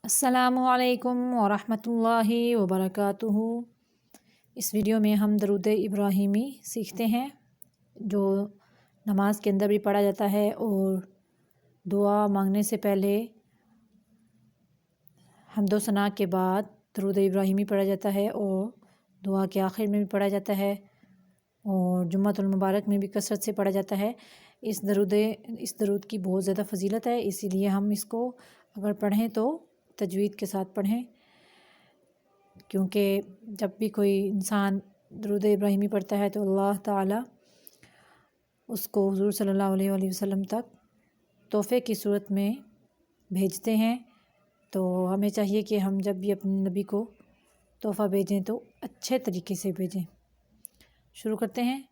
अस्सलामु अलैकुम वरहमतुल्लाहि वबरकातुहू। इस वीडियो में हम दरूद इब्राहिमी सीखते हैं जो नमाज के अंदर भी पढ़ा जाता है और दुआ मांगने से पहले हम्दो सना के बाद दरूद इब्राहिमी पढ़ा जाता है और दुआ के आखिर में भी पढ़ा जाता है और जुम्मतुल मुबारक में भी कसरत से पढ़ा जाता है। इस दरूद की बहुत ज़्यादा फजीलत है, इसीलिए हम इसको अगर पढ़ें तो तजवीद के साथ पढ़ें, क्योंकि जब भी कोई इंसान दरूद इब्राहिमी पढ़ता है तो अल्लाह ताला उसको हुज़ूर सल्लल्लाहु अलैहि वसल्लम तक तोहफ़े की सूरत में भेजते हैं। तो हमें चाहिए कि हम जब भी अपने नबी को तोहफ़ा भेजें तो अच्छे तरीके से भेजें। शुरू करते हैं।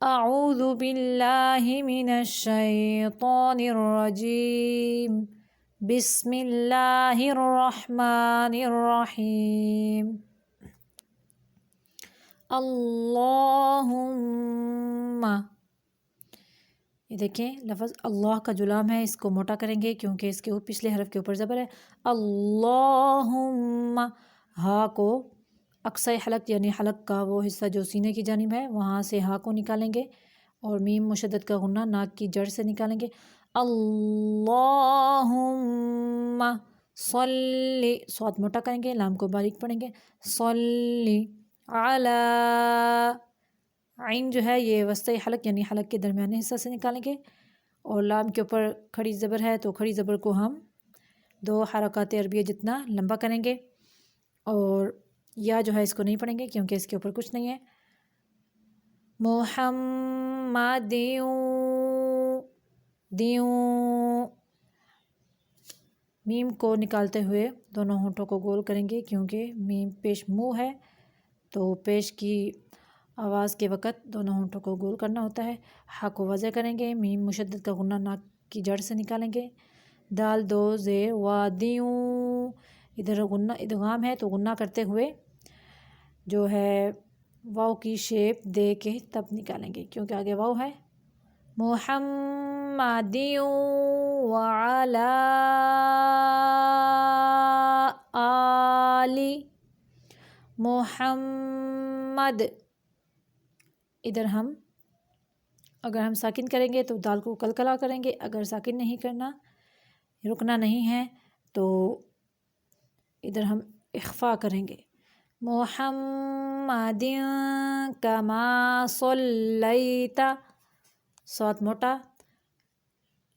अऊज़ु बिल्लाहि मिनश शैतानिर रजीम, बिस्मिल्लाहिर्रहमानिर्रहीम। अल्लाहुम्मा, ये देखें लफ्ज़ अल्लाह का जुलाम है, इसको मोटा करेंगे क्योंकि इसके पिछले हरफ के ऊपर ज़बर है। अल्लाहुम्मा, हा को अक्सा हलक यानी हलक का वो हिस्सा जो सीने की जानिब है वहाँ से हा को निकालेंगे और मीम मुशद्दद का गुन्ना नाक की जड़ से निकालेंगे। अल्लाहुम्मा सल्ली, स्वाद मोटा करेंगे, लाम को बारीक पढ़ेंगे। सल्ली अला, आइन जो है ये वस्ती हलक यानी हलक के दरमियाने हिस्सा से निकालेंगे और लाम के ऊपर खड़ी ज़बर है तो खड़ी ज़बर को हम 2 हरकत अरबिया जितना लंबा करेंगे और या जो है इसको नहीं पढ़ेंगे क्योंकि इसके ऊपर कुछ नहीं है। मुहम्मदियु, दियु, मीम को निकालते हुए दोनों होंठों को गोल करेंगे क्योंकि मीम पेश मुँह है तो पेश की आवाज़ के वक़्त दोनों होंठों को गोल करना होता है। हा को वज़े करेंगे, मीम मुशद्दद का गुन्ना नाक की जड़ से निकालेंगे। दाल दो ज़ेर वादियूं, इधर गुन्ना इदगाम है तो गुन्ना करते हुए जो है वाव की शेप दे के तब निकालेंगे क्योंकि आगे वाव है। मुहम्मदियु व अला आली मुहम्मद, इधर हम अगर हम साकिन करेंगे तो दाल को कलकला करेंगे, अगर साकिन नहीं करना रुकना नहीं है तो इधर हम इख्फा करेंगे। मुहम्मदिन कमा सल्लैता, स्वाद मोटा,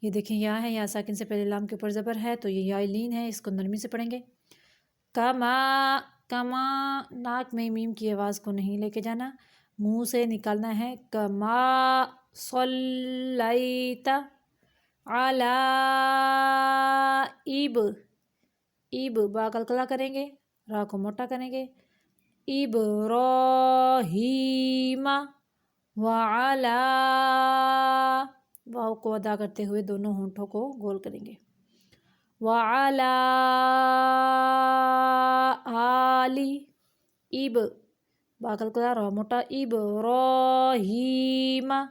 ये देखें या है, या साकिन से पहले लाम के ऊपर ज़बर है तो ये या लीन है, इसको नरमी से पढ़ेंगे। कमा, कमा नाक में मीम की आवाज़ को नहीं लेके जाना, मुंह से निकालना है। कमा सल्लैता अला इब, इब बा कलकला करेंगे, रा को मोटा करेंगे। इब्राहीमा व अला, वाव को अदा करते हुए दोनों होंठों को गोल करेंगे। व अला आली इब, बा कलकला रा मोटा। इब्राहीमा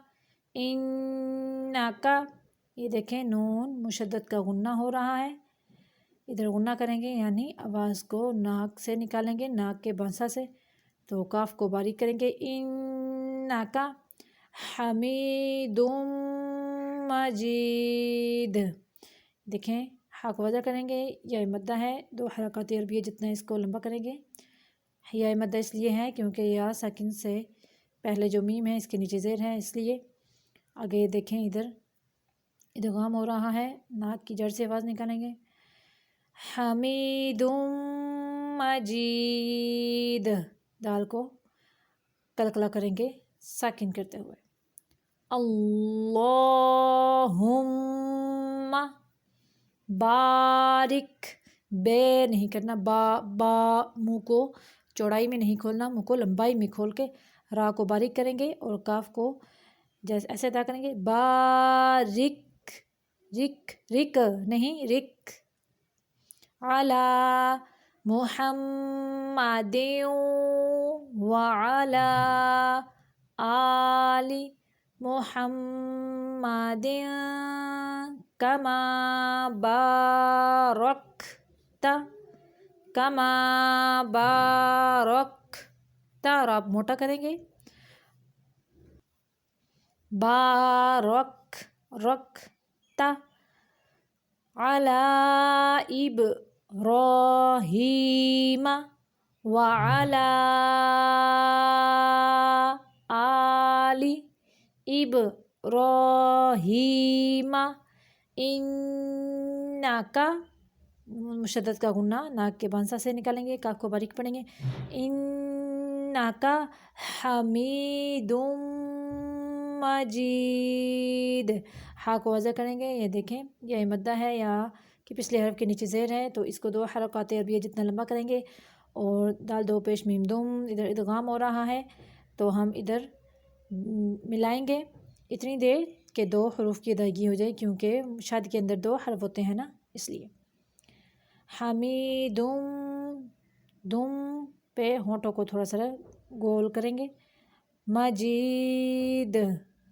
इन्नका, ये देखें नून मुशद्दद का गुन्ना हो रहा है, इधर गुन्ना करेंगे यानी आवाज़ को नाक से निकालेंगे, नाक के बांसा से, तो काफ को बारीक करेंगे। इन्नका हमीदुम मजीद, देखें हा को वज़ा करेंगे, या मद्दा है 2 हरकत अरबिया जितना इसको लंबा करेंगे। या मद्दा इसलिए है क्योंकि या साकिन से पहले जो मीम है इसके नीचे ज़ेर है, इसलिए आगे देखें इधर इदगाम हो रहा है, नाक की जड़ से आवाज़ निकालेंगे। हमीदुम मजीद, दाल को कलकला करेंगे साकिन करते हुए। अल्लाहुम्मा बारिक, बे नहीं करना, बा बा मुँह को चौड़ाई में नहीं खोलना, मुँह को लंबाई में खोल के रा को बारीक करेंगे और काफ को जैसे ऐसे अदा करेंगे। बारिक, रिक, रिक नहीं रिक, अला मुहम्मदिन व अला आली मुहम्मदिन कमा بارکت کما بارکت، اور آپ موٹا کریں گے، بارک رکت علی ابراہیم وعلی آل ابراہیم انکا، مشدد کا غنہ ناک کے بانسا سے نکالیں گے، کاف کو باریک پڑھیں گے، انکا حمید مجید، ہا کو وضع کریں گے، یہ دیکھیں یہ مدہ ہے یا کہ پچھلے حرف کے نیچے زیر ہے، تو اس کو 2 حرکات عربیہ جتنا لمبا کریں گے، اور دال 2 پیش میم دم، ادھر ادغام ہو رہا ہے تو ہم ادھر ملائیں گے اتنی دیر کہ 2 حروف کی ادائیگی ہو جائے، کیونکہ شاد کے اندر 2 حرف ہوتے ہیں نا، اس لیے حمید دم پہ ہونٹوں کو تھوڑا سا گول کریں گے، مجید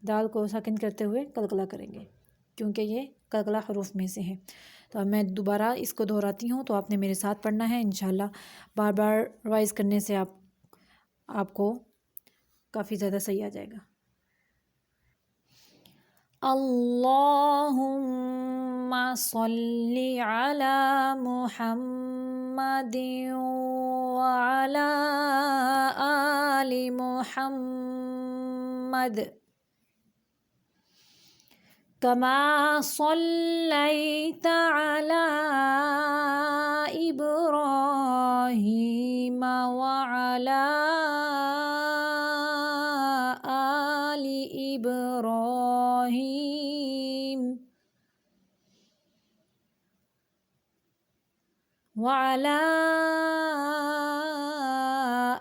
دال کو ساکن کرتے ہوئے قلقلہ کریں گے، کیونکہ یہ قلقلہ حروف میں سے ہے۔ تو اب میں دوبارہ اس کو دہراتی ہوں، تو آپ نے میرے ساتھ پڑھنا ہے، انشاءاللہ بار بار ریوائز کرنے سے آپ کو کافی زیادہ صحیح آ جائے گا۔ اللہم صلی علی محمد وعلی آل محمد کما صلیت علی ابراہیم وعلی آل ابراہیم وعلی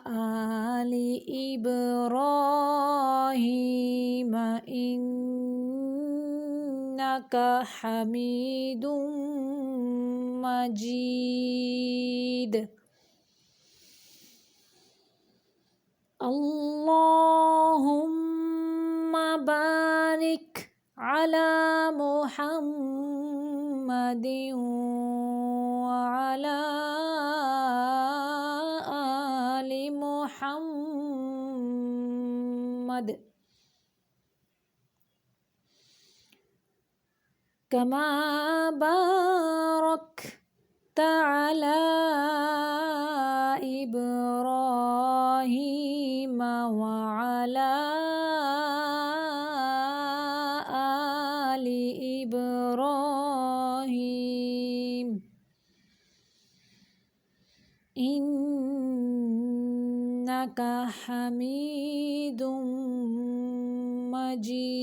آل ابراہیم انک حمید مجید۔ اللہم بارک علی محمد وعلی آل محمد کما بارکت علی ابراہیم وعلی آل ابراہیم انک حمید مجید۔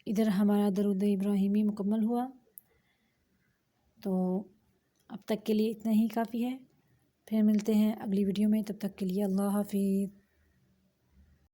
ادھر ہمارا درود ابراہیمی مکمل ہوا، تو اب تک کے لیے اتنا ہی کافی ہے، پھر ملتے ہیں اگلی ویڈیو میں، تب تک کے لیے اللہ حافظ۔